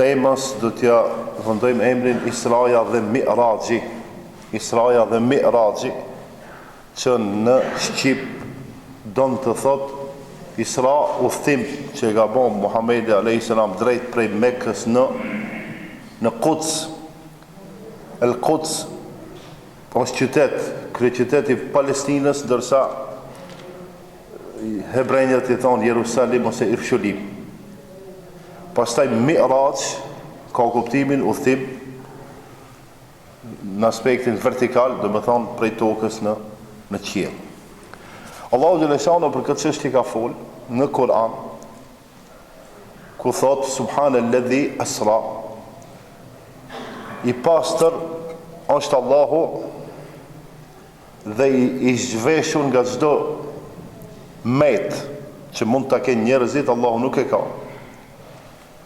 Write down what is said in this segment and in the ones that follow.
temës do t'ja vëndojmë emrin Israja dhe Mi'raji. Israja dhe Mi'raji, që në Shqip don të thot Isra udhtim që e ka bën Muhamedi a.s. drejt prej Mekës në Quds. El Quds është qytet, kryeqyteti i Palestinës, ndërsa hebrejnët i thonë Jerusalim ose Irshulim. Pastaj Mi'raj ka kuptimin udhtim në aspektin vertikal, do të thonë prej tokës në qiell. Allahu xhaleshano për këtë çështje ka fol në Kur'an, ku thot Subhanalladhi asra. I pastër është Allahu dhe i zhveshur nga çdo met që mund ta kenë njerëzit, Allahu nuk e ka.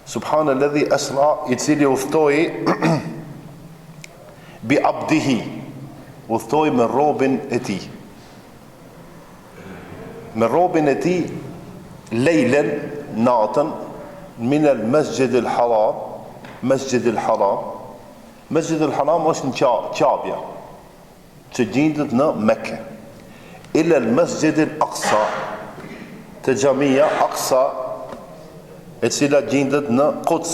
Subhanalladhi asra, i cili udhtoi bi abdihi, udhtoi me robin e tij. Me robin e tij lejlen, natën, min al masjid al haram. Masjid al haram, Masjid al haram është në Qabja, që gjendet në Mekë. Ila al masjid al aqsa, te xhamia Aqsa, e cila gjendet në Quds.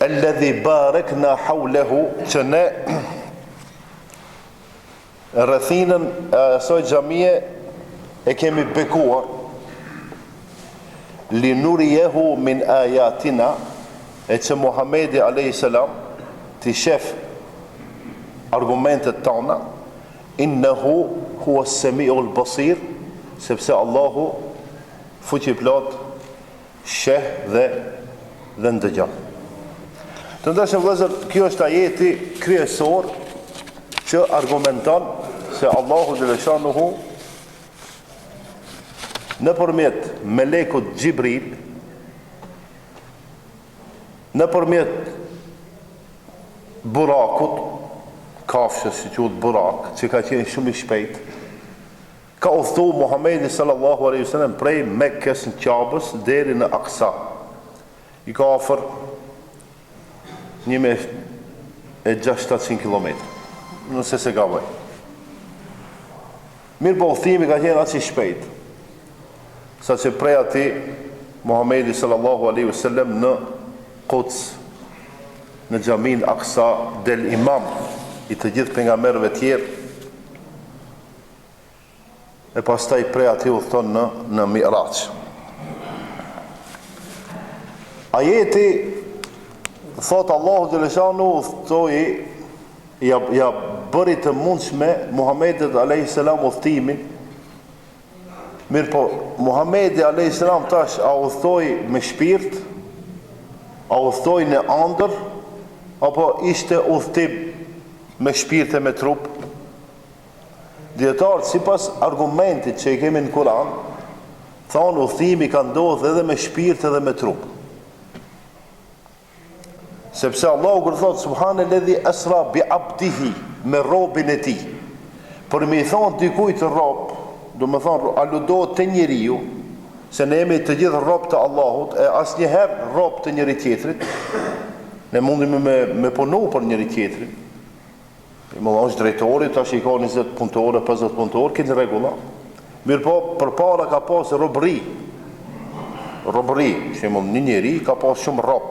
Alladhi barakna hawlahu, që ne rrethinën e asaj xhamie e kemi bekuar, li nuriyehu min ayatina, e që Muhamedi a.s. t'i shef argumentet tona, innehu huwa as-sami'ul basir, sepse Allahu fuqi plot sheh dhe ndëgjon. Të ndashëm vëllezër, kjo është ajeti kryesor që argumenton se Allahu xhaleshanuhu nëpërmjet melekut Xhibril, nëpërmjet burakut, kafshës që quhet burak, që ka qenë shumë i shpejt, ka udhëtu Muhamedi sallallahu alaihi wasallam prej Mekkës në Qabës deri në Aqsa. I ka afër 1600 km, nëse se gaboj. Mirë po udhëtimi ka qenë aq i shpejt, sa që prej ati Muhamedi sallallahu alaihi wasallam në Quds, në xhamin Aqsa, del imam i të gjithë pejgamberëve tjerë, e pastaj prej ati udhëton në Mi'raj. Ajeti thot Allahu xhaleshanu udhëtoi, ja bëri të mundshme Muhamedit alayhis salam udhëtimin. Mirë po, Muhamedi alayhis salam tash a udhëtoi me shpirt, a udhëtoi në ëndër, apo ishte udhëtim me shpirt e me trup? Dietarët sipas argumentit që i kemi në Kur'an, thonë udhëtimi ka ndodhur edhe me shpirt edhe me trup. Sepse Allahu kur thot Subhanalladhi asra bi abdihi, me robin e tij, për me i thonë dikujt rob, do më thonë aludohet të njeriu, se ne jemi të gjithë rob të Allahut, e asnjëherë rob të njëri tjetrit. Ne mundim me punu për njëri tjetrin. Më është drejtori, tash i ka 20 punëtorë, 50 punëtorë, këtë rregulla. Mirë po, përpara ka pas robëri, shembull, një njeri ka pas shumë rob.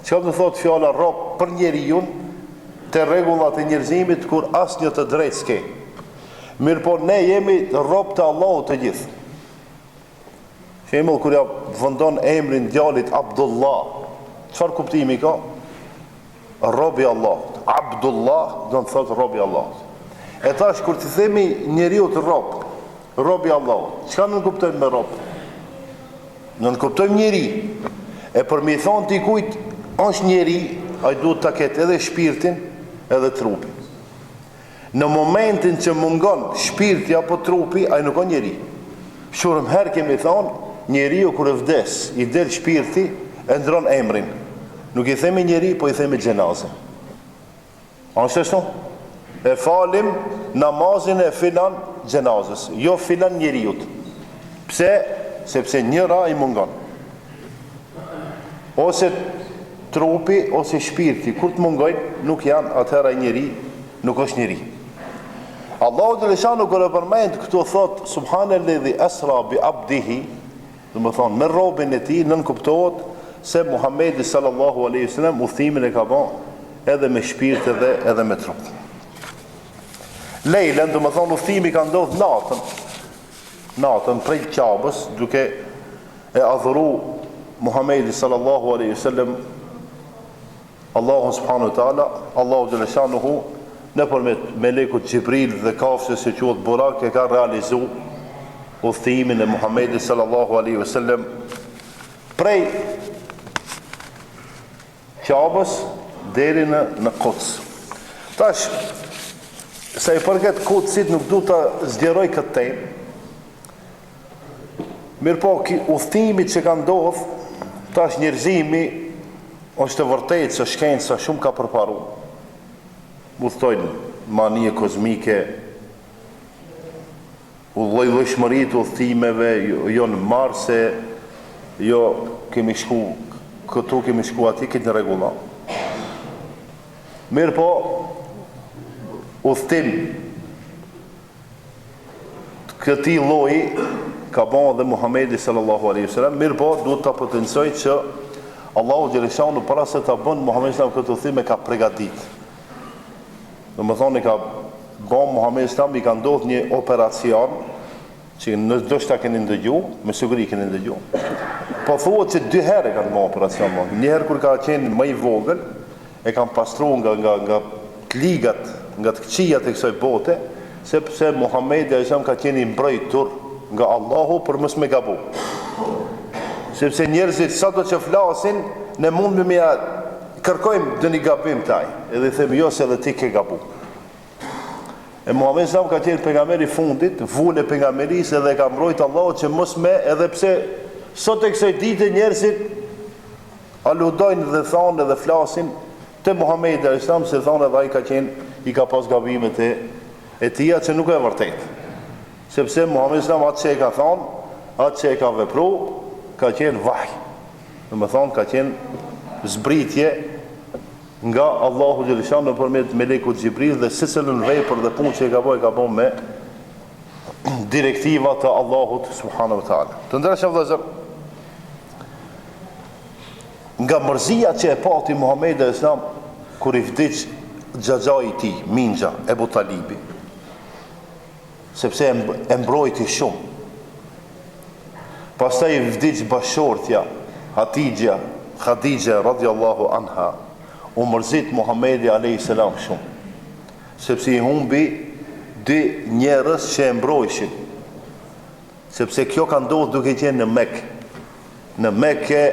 Çka do thotë fjala rob për njeriu te rregullat e njerëzimit kur asnjë të drejtë s'ke. Mirë po, ne jemi rob të Allahut të gjithë. Shembull, kur ja vendon emrin djalit Abdullah, çfarë kuptimi ka? Robi Allahut. Abdullah do të thotë robi Allahut. E tash kur ti themi njeriu të robi Allahut, çka nuk kuptojmë me rob? Nuk kuptojmë njeri. E për me i thonë dikujt është njeri, ai duhet ta ketë edhe shpirtin edhe trupin. Në momentin që mungon shpirti apo trupi, ai nuk ka njeri. Shumë herë kemi thonë, njeriu kur vdes, i del shpirti, e ndron emrin. Nuk i themi njeri, po i themi xhenaze. Ashtu është? E falim namazin e filan xhenazës, jo filan njeriut. Pse? Sepse njëra i mungon. ose trupi ose shpirti, kur të mungojnë nuk janë, atëhera njeri nuk është njeri. Allahu dhe leshanu kërë përmend këtu thot subhanalladhi asra bi abdihi, dhe më thonë me robin e ti, nën kuptohet se Muhammedi sallallahu alaihi wasallam udhëtimin e ka bën edhe me shpirt edhe me trup. Lejlen, dhe më thonë udhëtimi ka ndodhur natën prej Qabës, duke e adhuru Muhammedi sallallahu alaihi wasallam Allahu subhanahu wa taala, Allahu dhe leshanuhu në përmet melekut Gjibril dhe kafshës se quhet Burak e ka realizu udhëtimin e Muhammedi sallallahu alaihi wasallam prej Qabës deri në Quds. Tash, sa i përket Qudzit nuk du të zgjeroj këtë temë, mirë po udhëtimit që ka ndodhur, tash njerëzimi është të vërtetë se shkenca shumë ka përparu. Udhtojnë manie kozmike, lloj-llojshmëri të udhëtimeve, jo në Marse, jo kemi shku këtu, kemi shku aty, këtë në rregulla. Mirë po, udhëtim këtij lloji ka bën edhe Muhamedi sallallahu alaihi wasallam, mirë po duhet ta potencoj që Allahu xhaleshanu para se ta bën Muhamedi sallallahu këtë udhëtim e ka përgatitur. Dhe më thonë, ka bon Muhammed Islam i ka ndodhur një operacion që në ndoshta keni ndëgju, me siguri keni ndëgju. Po thuhet që 2 herë kanë bën operacion. Një herë kur ka qenë më i vogël, e kanë pastruar nga të ligat, nga të këqijat e kësaj bote, sepse Muhamedi Islam ka qenë i mbrojtur nga Allahu për mos me gabu. Sepse njerëzit sado që flasin, ne mund me kërkojmë dhe një gabim taj, edhe themi jo se edhe ti ke gabu. E Muhammed Islam ka qenë pejgamberi fundit, vule pejgamberisë edhe ka mbrojt Allahu që mos me, edhe pse sot e kësaj dite njerëzit aludojnë dhe thonë edhe flasin të Muhammed Islam, se thonë edhe ai ka qenë, i ka pas gabimet e tia që nuk e vërtet. Sepse Muhammed Islam atë që e ka thonë, atë që e ka vepru, ka qenë vaj. Dhe më thonë, ka qenë zbritje nga Allahu xhaleshanu nëpërmjet melekut Gjibril dhe secilën vepër dhe punë që e ka bën me direktiva të Allahut subhanahu wa taala. Të ndershëm vëllezër, nga mërzia që e pati Muhamedi Islam kur i vdiq xhaxhai i tij, Minxha Ebu Talibi, sepse e mbrojti shumë. Pastaj i vdiq bashortja Hatixha, Khadija radhiyallahu anha, u mërzit Muhamedi alayhi salam shumë, sepse i humbi 2 njerëz që e mbrojshin, sepse kjo ka ndodhur duke qenë në Mekë. Në Mekë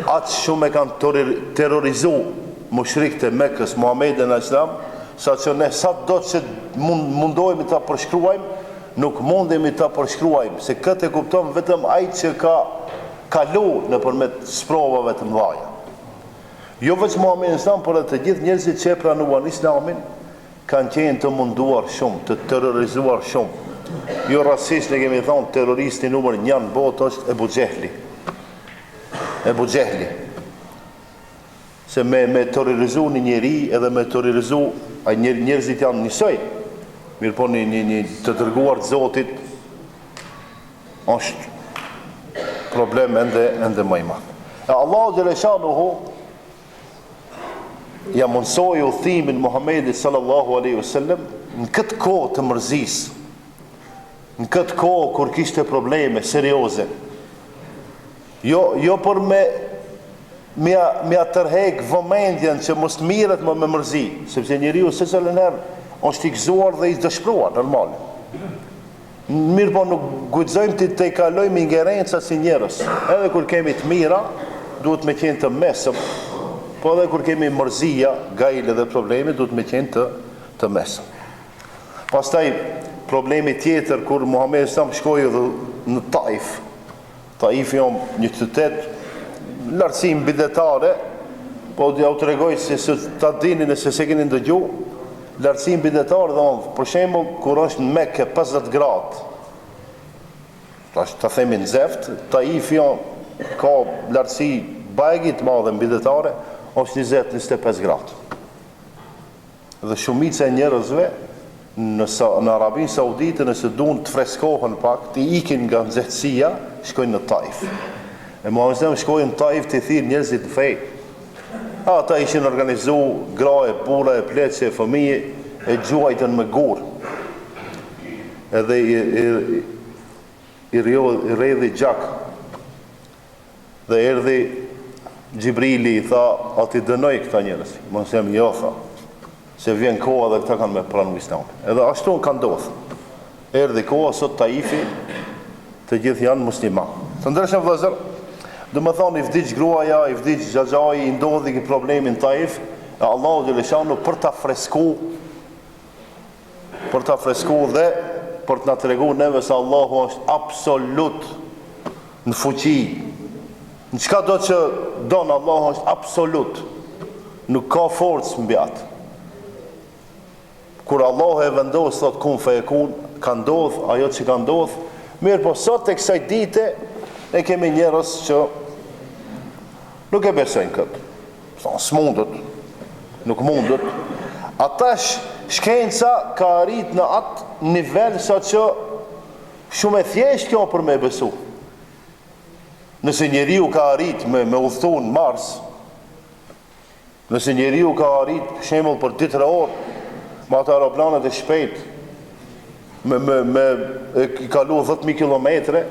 atë shumë e kanë terrorizuar mushrikët e Mekës Muhamedi alayhi salam, saqë ne sa do që mundohemi ta përshkruajmë, nuk mundemi ta përshkruajmë, se këtë e kupton vetëm ai që ka kalu nëpërmjet sprovave të mëdha. Jo vetëm Muhamedi Islam, por të gjithë njerëzit që e pranuan Islamin kanë qenë të munduar shumë, të terrorizuar shumë. Jo rastisht ne kemi thonë terroristi numër 1 në botë është Ebu Xehli. Ebu Xehli. Se me terrorizu një njeri edhe me terrorizu njerëzit janë njësoj. Mirë po një të dërguar të Zotit është problem ende më i madh. Allahu xhaleshanuhu ja mundsoi udhimin Muhamedit sallallahu alaihi wasallam në këtë kohë të mërzisë, në këtë kohë kur kishte probleme serioze. Jo për me tërheq vëmendjen që mos mirret më me mërzi, sepse njeriu secilën herë është i gëzuar dhe i dëshpëruar normal. Mirë po nuk guxojmë të kalojmë ingerenca si njerëz. Edhe kur kemi të mira, duhet me qenë të mesëm, po edhe kur kemi mërzia, gajle dhe probleme, duhet me qenë të mesëm. Pastaj problemi tjetër kur Muhamedi Islam shkoi në Taif. Taif është një qytet lartësi bidetare, po t'ju tregoj se ta dini nëse se keni ndëgju, lartësi bidetare dhe për shembull kur është në Mekë 50 gradë. Ta themi nxeft, Taif ka lartësi bajgi të madhe mbidetare është 20-25 gradë. Dhe shumica e njerëzve në Arabinë Saudite, nëse duan të freskohen pak, të ikin nga nxehtësia, shkojnë në Taif. E Muhamedi shkojnë në Taif të thirrë njerëzit në fe. Ata ishin organizu graje, burra, pleqe, fëmijë, e gjuajtën me gur. Edhe i rredhi gjak. Dhe erdhi Gjibrili i tha, a ti dënoj këta njerëz? Muhamedi jo, tha, se vjen koha dhe këta kanë me pranu Islamin. Edhe ashtu ka ndodhur. Erdhi koha sot Taifi, të gjithë janë musliman. Të ndryshëm vëllezër, do më thonë i vdiq gruaja, i vdiq xhaxhai, i ndodhi që problemi në Taif, e Allahu xhaleshanu për ta fresku dhe për të na treguar neve se Allahu është absolut në fuqi. Në çka do që donë Allahu është absolut. Nuk ka forcë mbi atë. Kur Allahu e vendos thot kun feyekun, ka ndodh ajo që ka ndodh. Mirë, po sot e kësaj dite ne kemi njerëz që nuk e besojnë këtë. Thonë s'mundet, nuk mundet. Atash shkenca ka arrit në atë nivel sa që shumë e thjesht kjo për me besu. Nëse njeriu ka arrit me udhëtu në Mars, nëse njeriu ka arrit shembull për 2-3 orë me ato aeroplanet e shpejt me kalu 10.000 kilometre,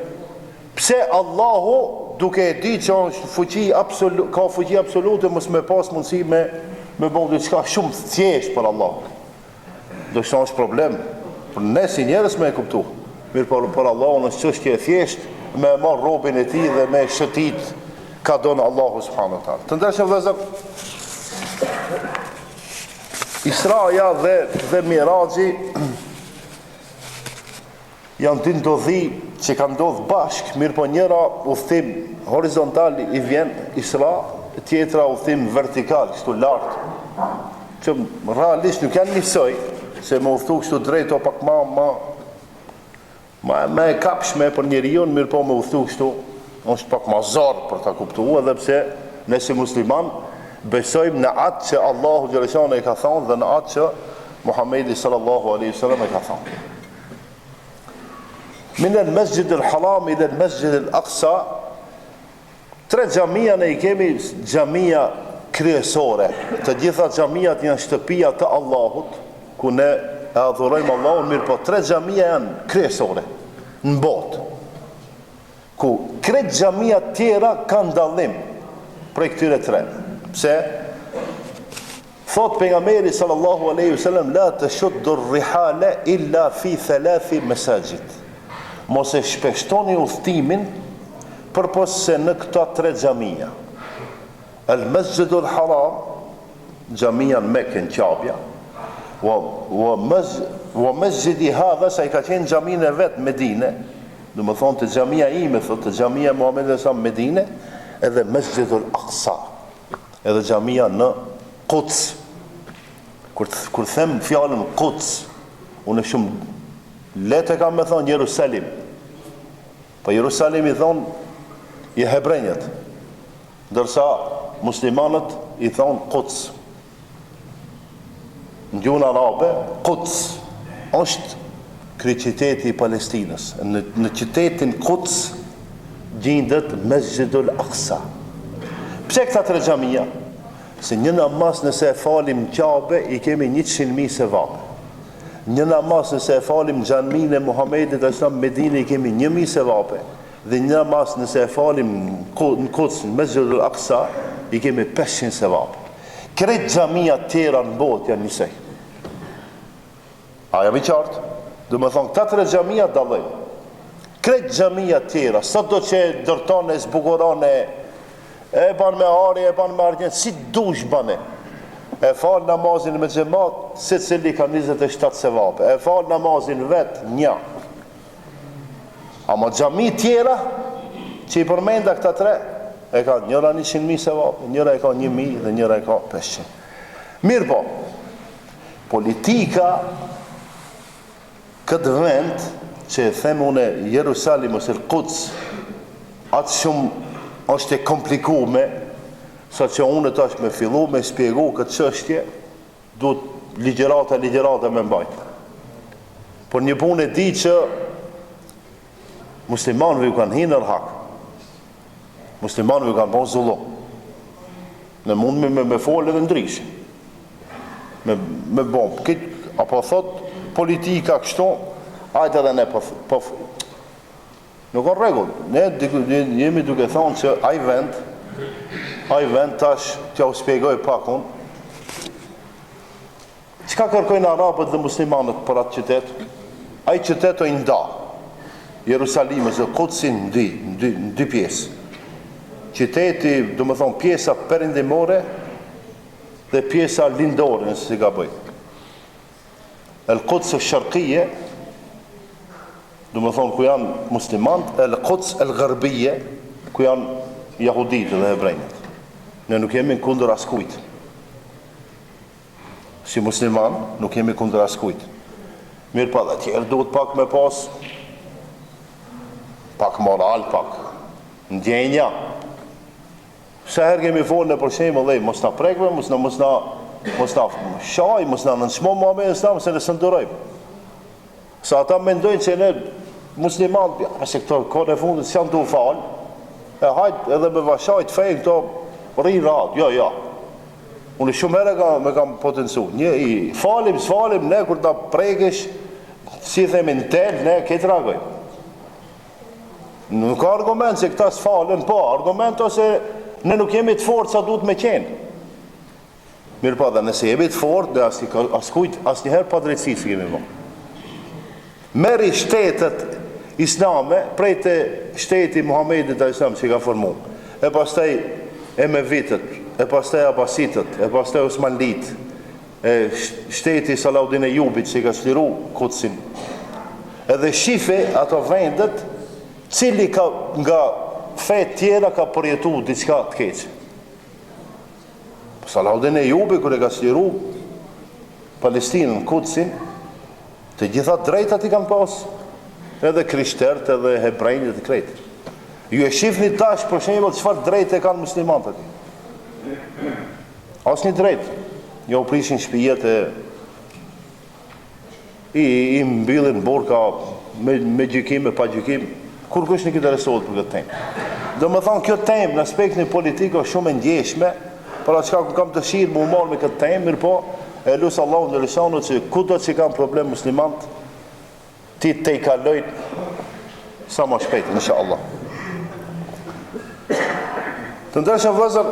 pse Allahu duke e di që është ka fuqi absolute mos me pas mundësi me bëu diçka shumë thjesht për Allah. Do të është problem për ne si njerëz me e kuptu. Mirë, për Allahun është çështje e thjesht me marr robën e tij dhe me shëtit ka donë Allahu subhanahu wa taala. Të ndërshëm vëllezër, Israja dhe Miraxhi janë dy ndodhi që kanë ndodhur bashkë, mirë po njëra udhtim horizontal i vjen Isra, tjetra udhtim vertikal, kështu lart. Që realisht nuk janë njësoj, se më udhtu kështu drejt o pak ma e kapshme për njeriu, mirë po më udhtu kështu, është pak ma zarë për ta kuptuar, edhe pse ne si musliman besojmë në atë që Allahu xhaleshano e ka thonë dhe në atë që Muhamedi sallallahu alaihi wasallam e ka thonë. Min al-Masjid al-Haram ila al-Masjid al-Aqsa, 3 xhamia ne i kemi xhamia kryesore. Të gjitha xhamiat janë shtëpia të Allahut, ku ne e adhurojmë Allahun, mirë po 3 xhamia janë kryesore në botë. Ku krejt xhamia tjera kanë dallim prej këtyre 3. Pse? Thot pejgamberi sallallahu alaihi wasallam, la tashuddu ar-rihala illa fi 3 masajid. Mos e shpeshtoni udhtimin përpos se në këta 3 xhamia. Al-Masjidul Haram, xhamia në Mekë në Qabja, wa masjidi hadha, sa i ka qenë xhamin e vet Medine, do më thonë të xhamia ime, thotë të xhamia Muhamedi sa Medine, edhe Masjidul Aqsa, edhe xhamia në Quds. Kur them fjalën Quds, unë shumë letë kam me thonë Jerusalim. Po Jerusalim i thonë i hebrenjët, ndërsa muslimanët i thonë Quds. Në gjuhën arabe, Quds është kryeqyteti i Palestinës. Në qytetin Quds gjendet Masjidul Aqsa. Pse këta 3 xhamia? Se një namaz nëse e falim në Kabe i kemi 100.000 sevap. Një namaz nëse e falim në xhamin e Muhamedit sallallahu alaihi Medinë i kemi 1.000 sevape. Dhe një namaz nëse e falim në Quds, në Masjidul Aqsa, i kemi 500 sevape. Krejt xhamia tjera në botë janë njësej. A jam i qartë? Do më thonë, këta 3 xhamia dallojnë. Krejt xhamia tjera, sa do që dërton e zbukuron e ban me ari, e ban me argjen, si dush bane. E fal namazin me xhamat, secili ka 27 sevape. E fal namazin vet 1. Ama xhami tjera që i përmenda këta 3, e ka njëra 100.000 sevape, njëra e ka 1.000 dhe njëra e ka 500. Mirë po, politika këtë vend që e them une Jerusalim ose Quds, atë shumë është e komplikume, sa që unë tash me fillu me spjegu këtë çështje, duhet ligjërata me mbajt. Por një punë e di që muslimanëve ju kanë hinër hak. Muslimanëve ju kanë bërë zullum. Në mund me folë edhe ndryshë. Me bom. Apo thot politika kështu, hajtë edhe ne po nuk ka rregull. Ne jemi duke thonë që ai vend tash t'ja u shpjegoj pak unë. Çka kërkojnë arabët dhe muslimanët për atë qytet? Ai qytet o i nda. Jerusalimës dhe Kutsin në dy pjesë. Qyteti, do më thonë, pjesa perindimore dhe pjesa lindore, nëse si gaboj. El Quds Sharqiyye, do më thonë, ku janë muslimant, El Quds El Gharbiyye, ku janë jahudit dhe hebrejnët. Ne nuk jemi kundër askujt. Si musliman, nuk jemi kundër askujt. Mirë pa dhe tjerë duhet pak me pas, pak moral, pak ndjenja. Sa herë kemi folë në përshemë, dhe mos na prekve, mos na shaj, mos na nënçmo Muhamedit Islam, se ne sëndërojmë. Sa ata mendojnë që ne musliman, se këto kohë e fundit s'janë të u falë, hajt edhe me vashajt fejnë këto rrinë ratë, jo. Unë shumë herë me kam potencu. Falim, s'falim, ne kur ta prekesh, si themi në tel, ne këtë reagojmë. Nuk ka argument se këta s'falen, po, argument ose ne nuk jemi të fortë sa duhet me qenë. Mirë pa, dhe nëse jemi të fortë, dhe asnjëherë pa drejtësi si kemi bërë. Merri shtetet islame, prej të shteti Muhamedit a.s. që ka formu, e pastaj Emevitet, e pastaj Abasitët, e pastaj Osmanlit, e shteti Salaudin Ejubit që ka çliru Kutsin. Edhe shife ato vendet, cili nga fe tjera ka përjetu diçka të keqe. Salaudin Ejubi, kër e ka çliru Palestinën, Kutsin, të gjitha drejtat i kanë pas, edhe krishterët, edhe hebrejnët, e krejtë. Ju e shifni tash, për shembull, çfarë drejtë e kanë muslimanët atje. Asnjë drejtë. Jo u prishin shtëpijet i mbyllin burka me gjykim, me pa gjykim. Kur kush nuk i interesohet për këtë temë. Do më thonë, kjo temë në aspektin politik është shumë e ndjeshme, për atë çka kam dëshirë më marr me këtë temë, mirë po, e lusë Allahu në lëshanu që kudo që kanë problem muslimant, ti te i kalojnë sa më shpejt, inshallah. Të ndërshëm vëllezër,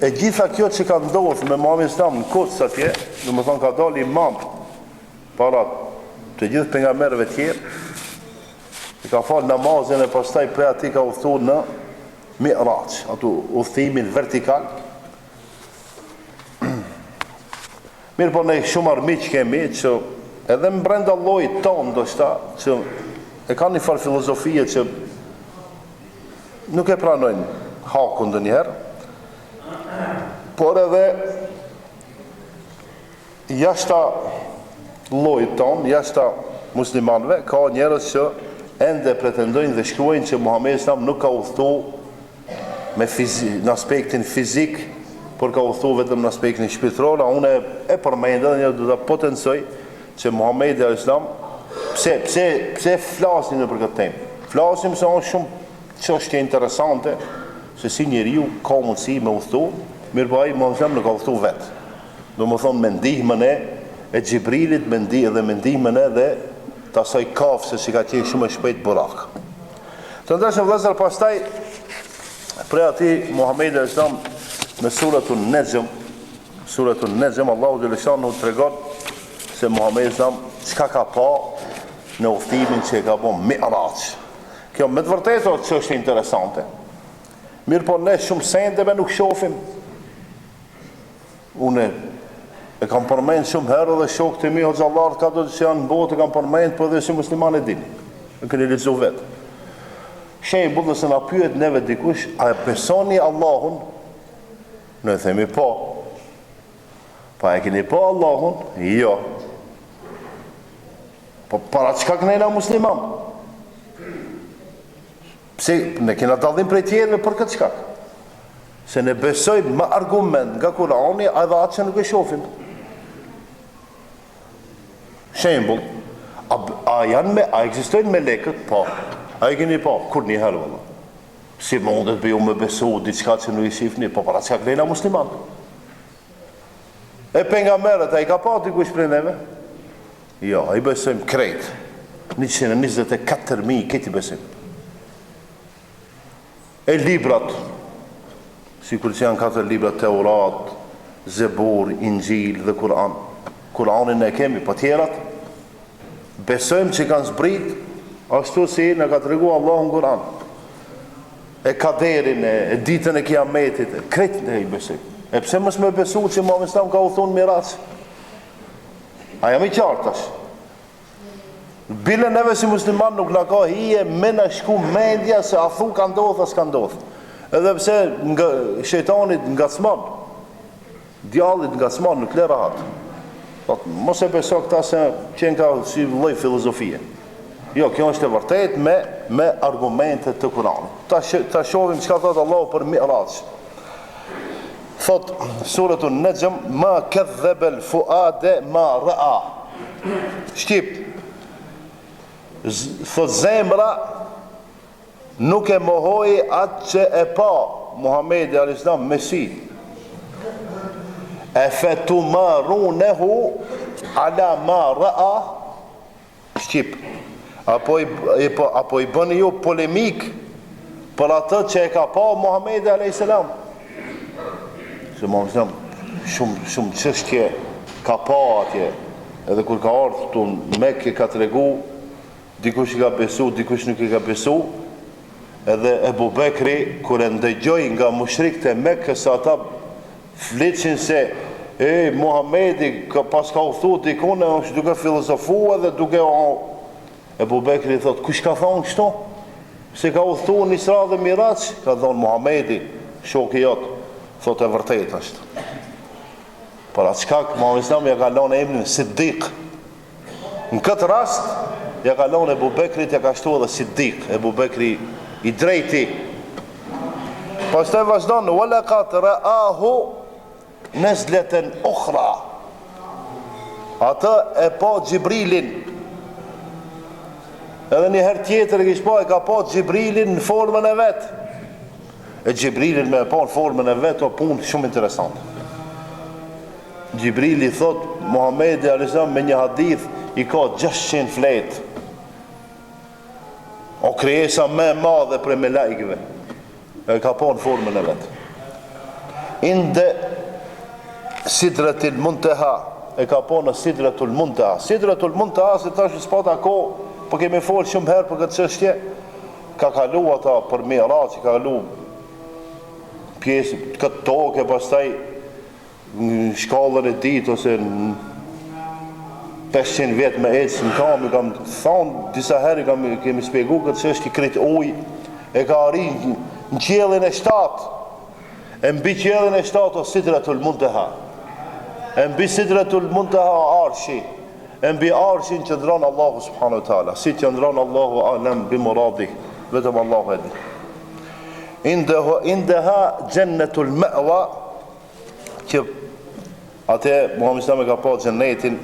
e gjitha kjo që ka ndodhur me Muhamedit Islam në Kuds atje, do më thonë ka dalë imam para të gjithë pejgamberëve tjerë, i ka falë namazin e pastaj prej atij ka udhëtuar në Mi'raj, ato udhëtimin vertikal. Mirë po ne shumë armiq kemi që edhe më brenda llojit tonë ndoshta që e kanë një farë filozofie që nuk e pranojnë hakun ndonjëherë, por edhe jashta llojit tonë, jashta muslimanëve, ka njerëz që ende pretendojnë dhe shkruajnë që Muhamedi Islam nuk ka udhëtuar në aspektin fizik, por ka udhëtuar vetëm në aspektin shpirtëror. Unë e përmendë dhe do ta potencoj që Muhamedi Islam pse flasin për këtë temë. Flasim se është shumë çështje interesante, se si njeriu ka mundësi me udhëtu, mirë po ai Muhamedi nuk ka udhëtuar vetë. Domethënë me ndihmën e Xhibrilit, me ndihmën edhe të asaj kafse që ka qenë shumë e shpejt burak. Të ndërshëm vëllezër, pastaj prej atij Muhamedi Islam në suratun Najm, Allahu xhaleshanu tregon se Muhamedi Islam çka ka pa në udhëtimin që e ka bën Mi'raj. Kjo me të vërtetë është çështje interesante. Mirë po ne shumë sendeve nuk shohim. Unë e kam përmend shumë herë dhe shokët e mi hoxhallar ka do që janë në botë kam përmend, po dhe si musliman e din. E keni lexuar vetë. Shembull, nëse na pyet neve dikush, a e besoni Allahun? Ne themi po. Pa e keni po Allahun? Jo. Po para çka kënejna musliman? Pse ne kena dallim prej tjerëve për këtë shkak? Se ne besojmë me argument nga Kurani edhe atë që nuk e shohim. Shembull, a ekzistojnë melekët? Po. A e keni pa? Kur një herë valla. Si mundet be ju me besu diçka që nuk i shifni, po para çka klejna musliman. E pejgamberët ai ka pa dikush prej neve? Jo, ai besojmë krejt. 124.000 këti besim. E librat, si kur që janë 4 librat, Teurat, Zebur, Injil dhe Kur'an. Kur'anin e kemi, po tjerat, besojmë që kanë zbrit, ashtu si në ka të regu Allah në Kur'an. E kaderin, e ditën e kiametit, krejt në i besim. E pse mës me besu që Muhammed Islam ka u thonë miraç? A jam i qartash. Bile neve si musliman nuk na ka hije me na shku mendja se a thu ka ndodh as ka ndodh. Edhe pse nga shejtanit ngacmon, djallit ngacmon nuk le rahat. Thot mos e beso këta se qenë ka si lloj filozofie. Jo, kjo është e vërtet me argumente të Kuranit. Ta shohim çka thot Allahu për Mi'raj. Thot Suratul Najm, ma kadhaba al-fuade ma ra'a. Shqip. Thot zemra nuk e mohoi atë që e pa Muhamedi a.s. Mesi. E fetumarunehu ala ma ra'a. Shqip. Apo i bëni ju polemik për atë që e ka pa Muhamedi a.s. Se Muhamedi shumë çështje ka pa atje. Edhe kur ka ardhur këtu në Mekë ka tregu, dikush i ka besu, dikush nuk i ka besu. Edhe Ebu Bekri, kur e ndëgjoi nga mushrikët e Mekës, ata fliçin se Muhamedi pas ka u thu dikun është duke filozofu edhe duke Ebu Bekri thot, kush ka thonë kështu? Se ka u thu në Isra dhe Miraç, ka thonë Muhamedi, shoku jot, thot e vërtet është. Për atë shkak Muhamedi Islam ja ka lënë emrin Siddiq. Në këtë rast ja ka lënë Ebu Bekrit, ja ka shtu edhe Siddiq, Ebu Bekri i drejti. Pastaj vazhdon, walaqad ra'ahu nazlatan ukhra. Ata e pa Xhibrilin. Edhe një herë tjetër e kishpa e ka pa Xhibrilin në formën e vet. E Xhibrilin me e pa në formën e vet, o punë shumë interesant. Xhibrili thot, Muhamedi a.s. me një hadith i ka 600 flet. O krijesa më e madhe për me lajkëve. E ka pa në formën e vet. Inde Sidratul Muntaha, e ka pa në Sidratul Muntaha. Sidratul Muntaha, se tash s'pata kohë, po kemi folë shumë herë për këtë çështje, ka kalu ata për Mi'raj, ka kalu pjesë këtë tokë, pastaj në shkallën e ditë ose në 500 vjet me ecë në kam, kam thonë disa herë kemi shpjegu këtë çështje krit ujë, e ka arrijë në qiellin e 7. E mbi qiellin e 7 o Sidratul Muntaha. E mbi Sidratul Muntaha arshi. E mbi arshin qëndron Allahu subhanahu wa taala. Si qëndron Allahu alam bi muradih, vetëm Allahu e di. Indaha jannatul ma'wa, që atë Muhamedi sallallahu ka pa xhenetin,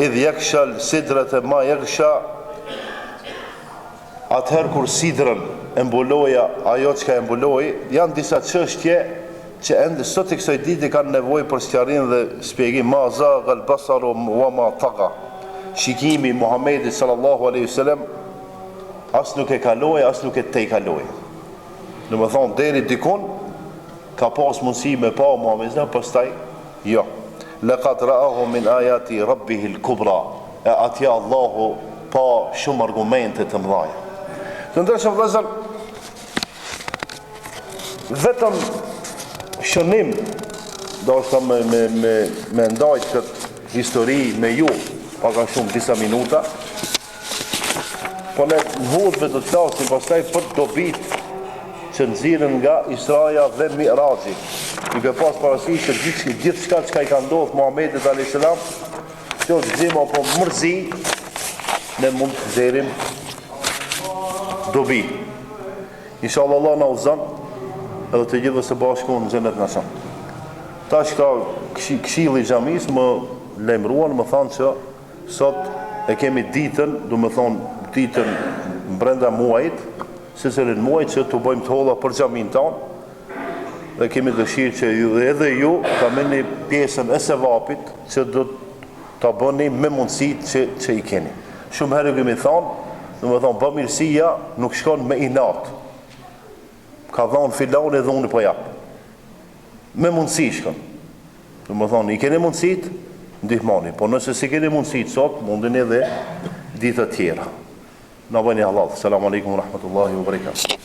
idh yakshal sidrata ma yaksha. Atëherë kur sidrën e mbuloja ajo që ka e mbuloi, janë disa çështje që ende sot i kësaj dite kanë nevojë për sqarim dhe shpjegim. Ma zaghal basaru wa ma taqa. Shikimi Muhamedit sallallahu alaihi wasallam as nuk e kaloi, as nuk e tejkaloi. Domethënë deri dikun ka pas mundësi me pa Muhamedit, pastaj jo. Laqad ra'ahu min ayati rabbih al-kubra. Atja Allahu pa shumë argumente të mëdha. Të ndërshëm vëllezër, vetëm shënim do është me ndajt këtë histori me ju paka shumë disa minuta, po ne në hudhve do të flasim pastaj për dobit që nxirren nga Israja dhe Mi'raji, duke pas parasysh se gjithçka që i ka ndodhur Muhamedit alayhis salam, kjo gëzim apo mërzi, ne mund të nxjerrim dobi. Inshallah Allah na udhëzon edhe të gjithë së bashku në xhenet na shon. Tash ka këshilli i xhamis më lajmëruan, më thanë që sot e kemi ditën, do të thonë ditën brenda muajit, sësërin muaj që të bëjmë të holla për xhamin tonë, dhe kemi dëshirë që edhe ju ta merrni pjesën e sevapit që do ta bëni me mundësitë që i keni. Shumë herë kemi thonë, do të thonë bamirësia nuk shkon me inat. Ka dhënë filani dhe unë po jap. Me mundësi shkon. Do të thonë i keni mundësitë, ndihmoni, po nëse si keni mundësitë sot, mundin edhe ditë të tjera. Na bëni halal. Selamun alejkum wa rahmatullahi wa barakatuh.